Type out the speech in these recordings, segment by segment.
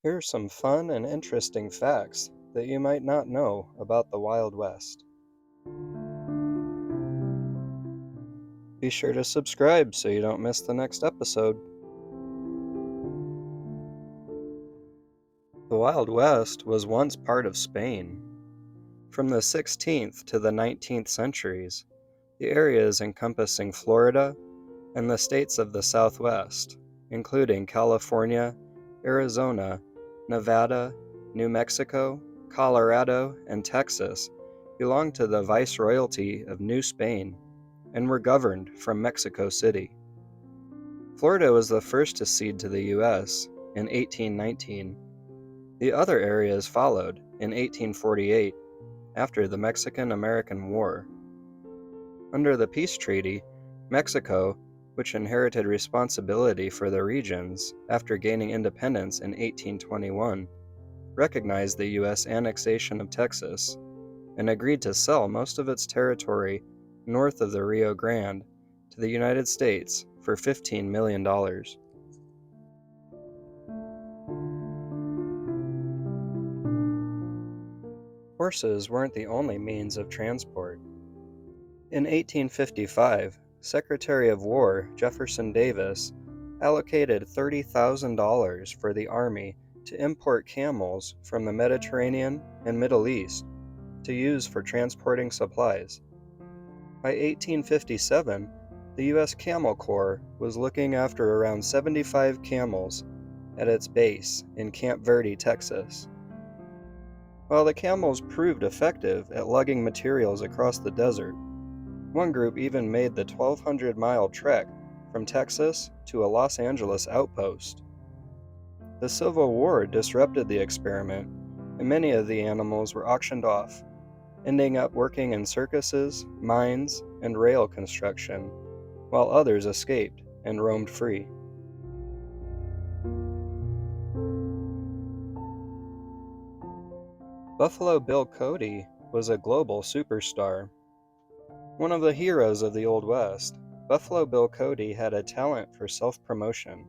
Here are some fun and interesting facts that you might not know about the Wild West. Be sure to subscribe so you don't miss the next episode. The Wild West was once part of Spain. From the 16th to the 19th centuries, the areas encompassing Florida and the states of the Southwest, including California, Arizona, Nevada, New Mexico, Colorado, and Texas, belonged to the Viceroyalty of New Spain and were governed from Mexico City. Florida was the first to cede to the U.S. in 1819. The other areas followed in 1848 after the Mexican-American War. Under the peace treaty, Mexico, which inherited responsibility for the regions after gaining independence in 1821, recognized the U.S. annexation of Texas and agreed to sell most of its territory north of the Rio Grande to the United States for $15 million. Horses weren't the only means of transport. In 1855, Secretary of War Jefferson Davis allocated $30,000 for the Army to import camels from the Mediterranean and Middle East to use for transporting supplies. By 1857, the U.S. Camel Corps was looking after around 75 camels at its base in Camp Verde, Texas. While the camels proved effective at lugging materials across the desert, one group even made the 1,200-mile trek from Texas to a Los Angeles outpost. The Civil War disrupted the experiment, and many of the animals were auctioned off, ending up working in circuses, mines, and rail construction, while others escaped and roamed free. Buffalo Bill Cody was a global superstar. One of the heroes of the Old West, Buffalo Bill Cody had a talent for self-promotion.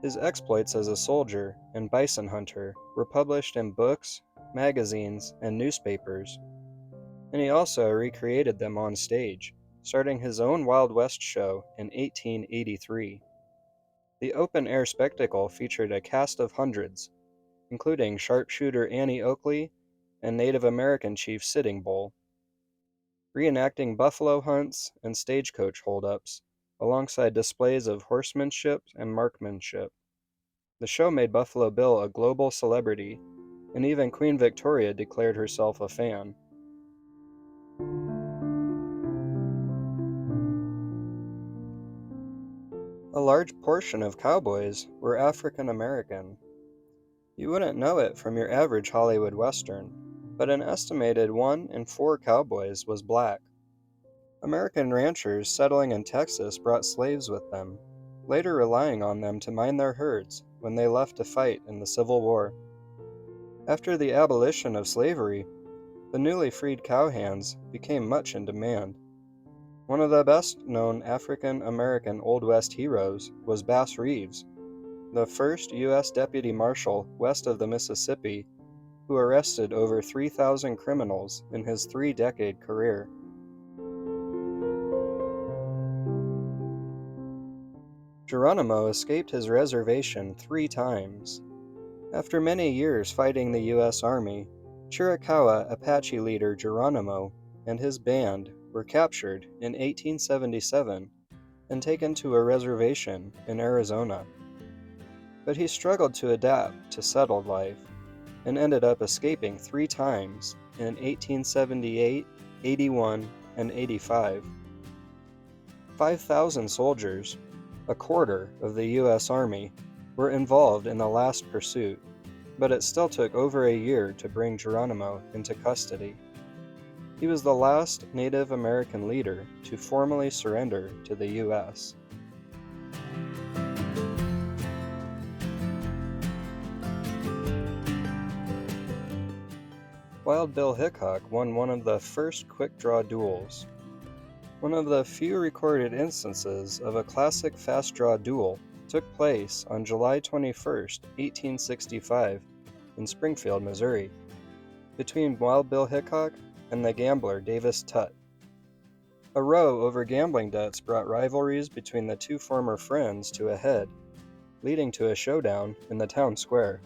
His exploits as a soldier and bison hunter were published in books, magazines, and newspapers, and he also recreated them on stage, starting his own Wild West show in 1883. The open-air spectacle featured a cast of hundreds, including sharpshooter Annie Oakley and Native American chief Sitting Bull, reenacting buffalo hunts and stagecoach holdups, alongside displays of horsemanship and marksmanship. The show made Buffalo Bill a global celebrity, and even Queen Victoria declared herself a fan. A large portion of cowboys were African American. You wouldn't know it from your average Hollywood Western, but an estimated 1 in 4 cowboys was black. American ranchers settling in Texas brought slaves with them, later relying on them to mind their herds when they left to fight in the Civil War. After the abolition of slavery, the newly freed cowhands became much in demand. One of the best-known African American Old West heroes was Bass Reeves, the first U.S. Deputy Marshal west of the Mississippi, who arrested over 3,000 criminals in his 3-decade career. Geronimo escaped his reservation 3 times. After many years fighting the U.S. Army, Chiricahua Apache leader Geronimo and his band were captured in 1877 and taken to a reservation in Arizona. But he struggled to adapt to settled life and ended up escaping 3 times in 1878, 81, and 85. 5,000 soldiers, a quarter of the U.S. Army, were involved in the last pursuit, but it still took over a year to bring Geronimo into custody. He was the last Native American leader to formally surrender to the U.S. Wild Bill Hickok won one of the first quick-draw duels. One of the few recorded instances of a classic fast-draw duel took place on July 21st, 1865, in Springfield, Missouri, between Wild Bill Hickok and the gambler Davis Tutt. A row over gambling debts brought rivalries between the two former friends to a head, leading to a showdown in the town square.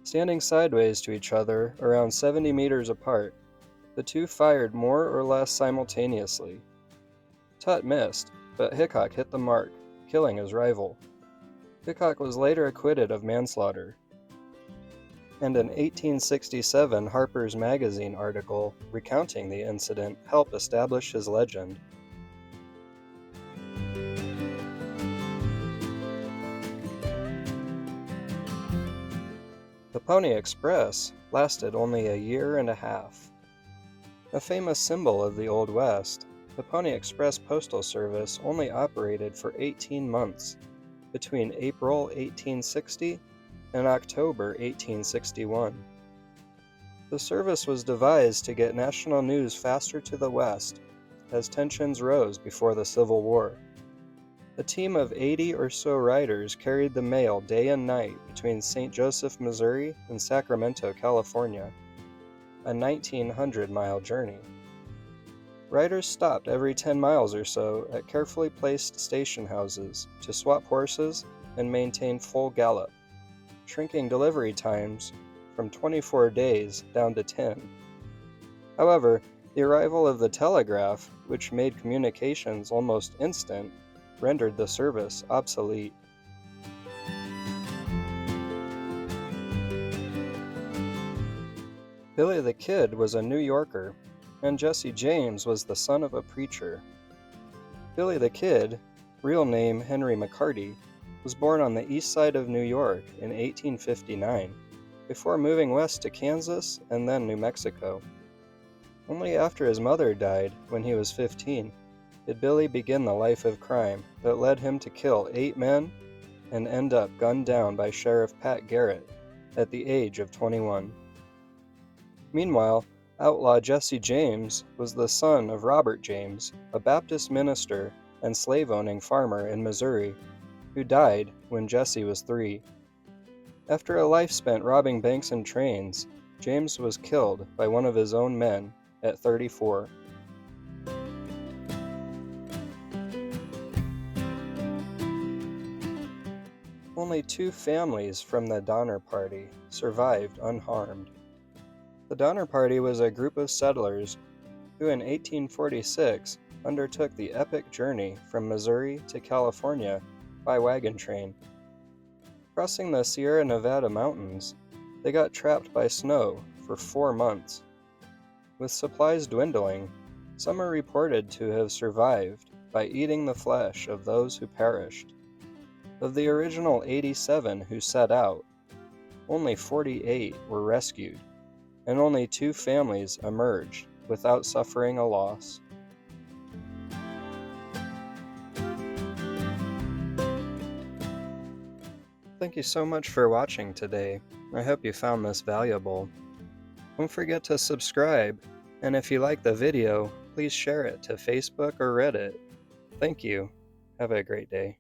Standing sideways to each other, around 70 meters apart, the two fired more or less simultaneously. Tutt missed, but Hickok hit the mark, killing his rival. Hickok was later acquitted of manslaughter, and an 1867 Harper's Magazine article recounting the incident helped establish his legend. The Pony Express lasted only a year and a half. A famous symbol of the Old West, the Pony Express Postal Service only operated for 18 months, between April 1860 and October 1861. The service was devised to get national news faster to the west, as tensions rose before the Civil War. A team of 80 or so riders carried the mail day and night between St. Joseph, Missouri and Sacramento, California, a 1,900-mile journey. Riders stopped every 10 miles or so at carefully placed station houses to swap horses and maintain full gallop, shrinking delivery times from 24 days down to 10. However, the arrival of the telegraph, which made communications almost instant, rendered the service obsolete. Billy the Kid was a New Yorker, and Jesse James was the son of a preacher. Billy the Kid, real name Henry McCarty, was born on the east side of New York in 1859, before moving west to Kansas and then New Mexico. Only after his mother died, when he was 15, did Billy begin the life of crime that led him to kill 8 men and end up gunned down by Sheriff Pat Garrett at the age of 21. Meanwhile, outlaw Jesse James was the son of Robert James, a Baptist minister and slave-owning farmer in Missouri, who died when Jesse was 3. After a life spent robbing banks and trains, James was killed by one of his own men at 34. Only 2 families from the Donner Party survived unharmed. The Donner Party was a group of settlers who in 1846 undertook the epic journey from Missouri to California by wagon train. Crossing the Sierra Nevada mountains, they got trapped by snow for 4 months. With supplies dwindling, some are reported to have survived by eating the flesh of those who perished. Of the original 87 who set out, only 48 were rescued, and only 2 families emerged without suffering a loss. Thank you so much for watching today. I hope you found this valuable. Don't forget to subscribe, and if you like the video, please share it to Facebook or Reddit. Thank you. Have a great day.